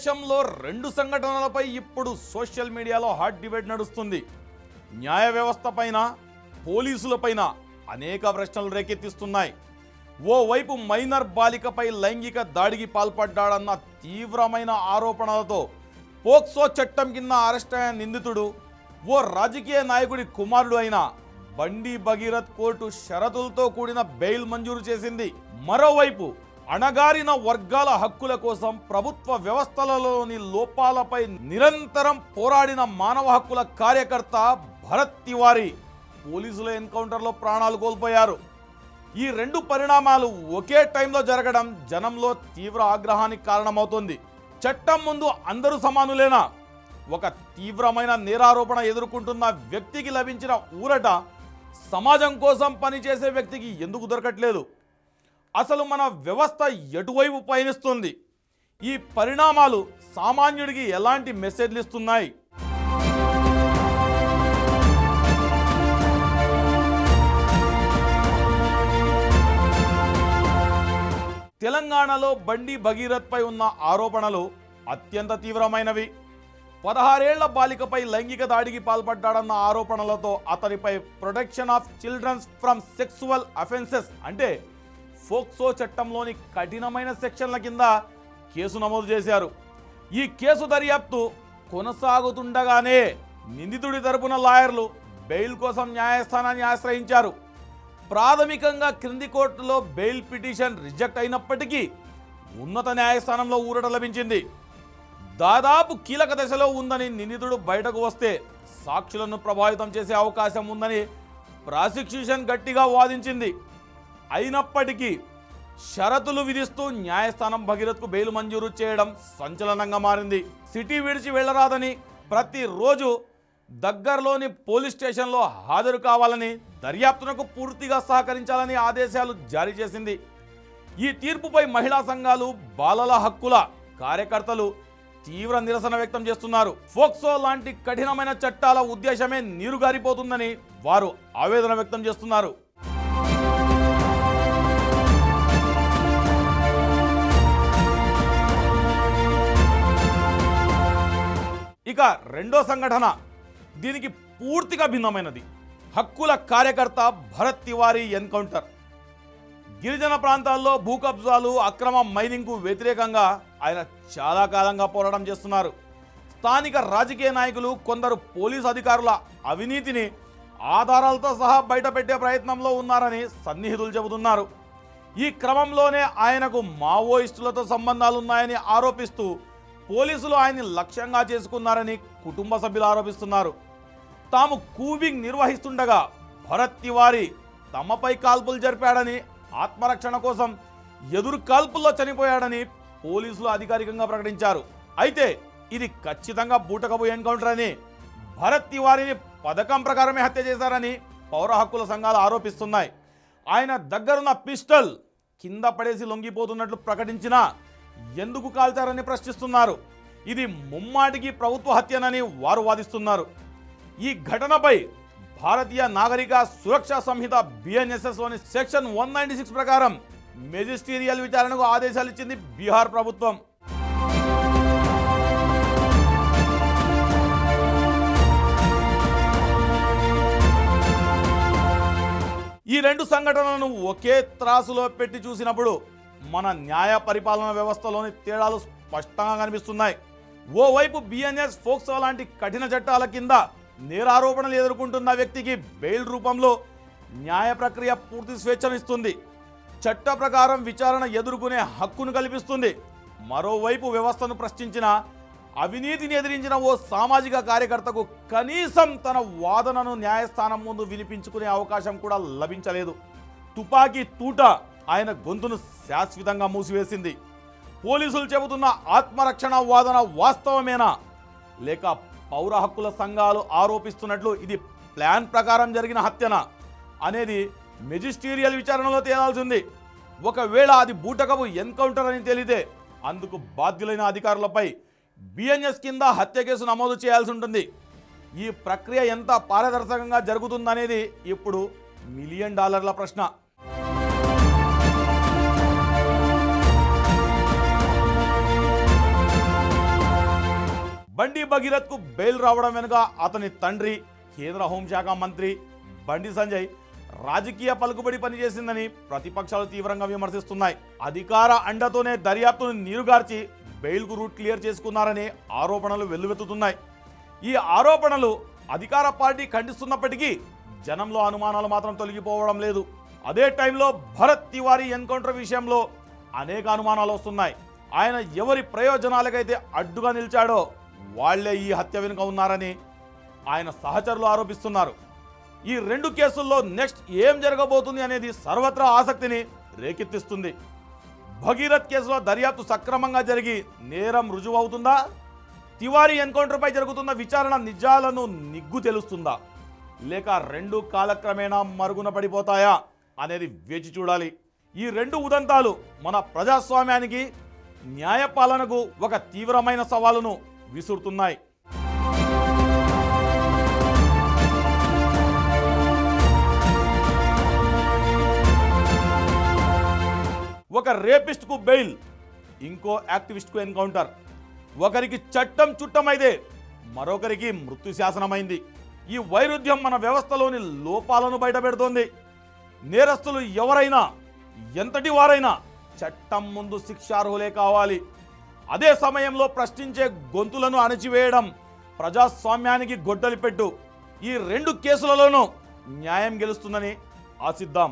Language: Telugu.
దేశంలో రెండు సంఘటనలపై ఇప్పుడు సోషల్ మీడియాలో హాట్ డిబేట్ నడుస్తుంది. న్యాయ వ్యవస్థ పైన, పోలీసులపైన అనేక ప్రశ్నలు రేకెత్తిస్తున్నాయి. ఓవైపు మైనర్ బాలికపై లైంగిక దాడికి పాల్పడ్డాడన్న తీవ్రమైన ఆరోపణలతో పోక్సో చట్టం కింద అరెస్ట్ అయిన నిందితుడు ఓ రాజకీయ నాయకుడి కుమారుడు అయిన బండి భగీరథ్ కోర్టు షరతులతో కూడిన బెయిల్ మంజూరు చేసింది. మరోవైపు అణగారిన వర్గాల హక్కుల కోసం ప్రభుత్వ వ్యవస్థలలోని లోపాలపై నిరంతరం పోరాడిన మానవ హక్కుల కార్యకర్త భరత్ తివారీ పోలీసుల ఎన్కౌంటర్లో ప్రాణాలు కోల్పోయారు. ఈ రెండు పరిణామాలు ఒకే టైంలో జరగడం జనంలో తీవ్ర ఆగ్రహానికి కారణమవుతోంది. చట్టం ముందు అందరూ సమానులేనా? ఒక తీవ్రమైన నేరారోపణ ఎదుర్కొంటున్న వ్యక్తికి లభించిన ఊరట సమాజం కోసం పనిచేసే వ్యక్తికి ఎందుకు దొరకట్లేదు? అసలు మన వ్యవస్థ ఎటువైపు పయనిస్తుంది? ఈ పరిణామాలు సామాన్యుడికి ఎలాంటి మెసేజ్లు ఇస్తున్నాయి? తెలంగాణలో బండి భగీరథ్ పై ఉన్న ఆరోపణలు అత్యంత తీవ్రమైనవి. 16 ఏళ్ల బాలికపై లైంగిక దాడికి పాల్పడ్డాడన్న ఆరోపణలతో అతనిపై protection of childrens from sexual offences అంటే పోక్సో చట్టంలోని కఠినమైన సెక్షన్ల కింద కేసు నమోదు చేశారు. ఈ కేసు దర్యాప్తు కొనసాగుతుండగానే నిందితుడి తరపున లాయర్లు బెయిల్ కోసం న్యాయస్థానాన్ని ఆశ్రయించారు. ప్రాథమికంగా క్రింది కోర్టులో బెయిల్ పిటిషన్ రిజెక్ట్ అయినప్పటికీ ఉన్నత న్యాయస్థానంలో ఊరట లభించింది. దాదాపు కీలక దశలో ఉందని నిందితుడు బయటకు వస్తే సాక్షులను ప్రభావితం చేసే అవకాశం ఉందని ప్రాసిక్యూషన్ గట్టిగా వాదించింది. అయినప్పటికీ షరతులు విధిస్తూ న్యాయస్థానం భగీరథ్కు బెయిల్ మంజూరు చేయడం సంచలనంగా మారింది. సిటీ విడిచి వెళ్లరాదని, ప్రతిరోజు దగ్గరలోని పోలీస్ స్టేషన్లో హాజరు కావాలని, దర్యాప్తునకు పూర్తిగా సహకరించాలని ఆదేశాలు జారీ చేసింది. ఈ తీర్పుపై మహిళా సంఘాలు, బాలల హక్కుల కార్యకర్తలు తీవ్ర నిరసన వ్యక్తం చేస్తున్నారు. పోక్సో లాంటి కఠినమైన చట్టాల ఉద్దేశమే నీరుగారిపోతుందని వారు ఆవేదన వ్యక్తం చేస్తున్నారు. ఇక రెండో సంఘటన దీనికి పూర్తిగా భిన్నమైనది. హక్కుల కార్యకర్త భరత్ తివారీ ఎన్కౌంటర్. గిరిజన ప్రాంతాల్లో భూ కబ్జాలు, అక్రమ మైనింగ్కు వ్యతిరేకంగా ఆయన చాలా కాలంగా పోరాటం చేస్తున్నారు. స్థానిక రాజకీయ నాయకులు, కొందరు పోలీసు అధికారుల అవినీతిని ఆధారాలతో సహా బయటపెట్టే ప్రయత్నంలో ఉన్నారని సన్నిహితులు చెబుతున్నారు. ఈ క్రమంలోనే ఆయనకు మావోయిస్టులతో సంబంధాలున్నాయని ఆరోపిస్తూ పోలీసులు ఆయన్ని లక్ష్యంగా చేసుకున్నారని కుటుంబ సభ్యులు ఆరోపిస్తున్నారు. తాము కూబింగ్ నిర్వహిస్తుండగా భరత్ తివారీ తమపై కాల్పులు జరిపాడని, ఆత్మరక్షణ కోసం ఎదురు కాల్పుల్లో చనిపోయాడని పోలీసులు అధికారికంగా ప్రకటించారు. అయితే ఇది ఖచ్చితంగా బూటకపు ఎన్కౌంటర్ అని, భరత్ తివారీని పథకం ప్రకారమే హత్య చేశారని పౌర హక్కుల సంఘాలు ఆరోపిస్తున్నాయి. ఆయన దగ్గరున్న పిస్టల్ కింద పడేసి లొంగిపోతున్నట్లు ప్రకటించినా ఎందుకు కాల్చారని ప్రశ్నిస్తున్నారు. ఇది ముమ్మాటికి ప్రభుత్వ హత్యనని వారు వాదిస్తున్నారు. ఈ ఘటనపై భారతీయ నాగరిక సురక్షా సంహిత బిఎన్ఎస్ఎస్లోని సెక్షన్ 196 ప్రకారం మెజిస్టీరియల్ విచారణకు ఆదేశాలు ఇచ్చింది బీహార్ ప్రభుత్వం. ఈ రెండు సంఘటనలను ఒకే త్రాసులో పెట్టి చూసినప్పుడు మన న్యాయ పరిపాలన వ్యవస్థలోని తేడాలు స్పష్టంగా కనిపిస్తున్నాయి. ఓవైపు బిఎన్ఎస్, పోక్సో లాంటి కఠిన చట్టాల కింద నేరారోపణలు ఎదుర్కొంటున్న వ్యక్తికి బెయిల్ రూపంలో న్యాయ ప్రక్రియ పూర్తి స్వేచ్ఛనిస్తుంది, చట్ట ప్రకారం విచారణ ఎదుర్కొనే హక్కును కల్పిస్తుంది. మరోవైపు వ్యవస్థను ప్రశ్నించిన, అవినీతిని ఎదిరించిన ఓ సామాజిక కార్యకర్తకు కనీసం తన వాదనను న్యాయస్థానం ముందు వినిపించుకునే అవకాశం కూడా లభించలేదు. తుపాకీ తూట ఆయన గొంతును శాశ్వతంగా మూసివేసింది. పోలీసులు చెబుతున్న ఆత్మరక్షణ వాదన వాస్తవమేనా, లేక పౌర హక్కుల సంఘాలు ఆరోపిస్తున్నట్లు ఇది ప్లాన్ ప్రకారం జరిగిన హత్యనా అనేది మెజిస్టీరియల్ విచారణలో తేలాల్సింది. ఒకవేళ అది బూటకపు ఎన్కౌంటర్ అని తేలితే అందుకు బాధ్యులైన అధికారులపై బిఎన్ఎస్ కింద హత్య కేసు నమోదు చేయాల్సి ఉంటుంది. ఈ ప్రక్రియ ఎంత పారదర్శకంగా జరుగుతుందనేది ఇప్పుడు $1 మిలియన్ ప్రశ్న. బండి భగీరథ్కు బెయిల్ రావడం వెనుక అతని తండ్రి కేంద్ర హోంశాఖ మంత్రి బండి సంజయ్ రాజకీయ పలుకుబడి పనిచేసిందని ప్రతిపక్షాలు తీవ్రంగా విమర్శిస్తున్నాయి. అధికార అండతోనే దర్యాప్తును నీరుగార్చి బెయిల్కు రూట్ క్లియర్ చేసుకున్నారని ఆరోపణలు వెల్లువెత్తుతున్నాయి. ఈ ఆరోపణలు అధికార పార్టీ ఖండిస్తున్నప్పటికీ జనంలో అనుమానాలు మాత్రం తొలగిపోవడం లేదు. అదే టైంలో భరత్ తివారీ ఎన్కౌంటర్ విషయంలో అనేక అనుమానాలు వస్తున్నాయి. ఆయన ఎవరి ప్రయోజనాలకైతే అడ్డుగా నిలిచాడో వాళ్లే ఈ హత్య వెనుక ఉన్నారని ఆయన సహచరులు ఆరోపిస్తున్నారు. ఈ రెండు కేసుల్లో నెక్స్ట్ ఏం జరగబోతుంది అనేది సర్వత్రా ఆసక్తిని రేకెత్తిస్తుంది. భగీరథ్ కేసులో దర్యాప్తు సక్రమంగా జరిగి నేరం రుజువవుతుందా? తివారీ ఎన్కౌంటర్పై జరుగుతున్న విచారణ నిజాలను నిగ్గు తెలుస్తుందా? లేక రెండు కాలక్రమేణా మరుగున పడిపోతాయా అనేది వేచి చూడాలి. ఈ రెండు ఉదంతాలు మన ప్రజాస్వామ్యానికి, న్యాయపాలనకు ఒక తీవ్రమైన సవాలును విసురుతున్నాయి. ఒక రేపిస్ట్కు బెయిల్, ఇంకో యాక్టివిస్ట్కు ఎన్కౌంటర్. ఒకరికి చట్టం చుట్టమైతే మరొకరికి మృత్యు శాసనమైంది. ఈ వైరుధ్యం మన వ్యవస్థలోని లోపాలను బయటపెడుతోంది. నేరస్తులు ఎవరైనా, ఎంతటి వారైనా చట్టం ముందు శిక్షార్హులే కావాలి. అదే సమయంలో ప్రశ్నించే గొంతులను అణచివేయడం ప్రజాస్వామ్యానికి గొడ్డలిపెట్టు. ఈ రెండు కేసులలోనూ న్యాయం గెలుస్తుందని ఆశిద్దాం.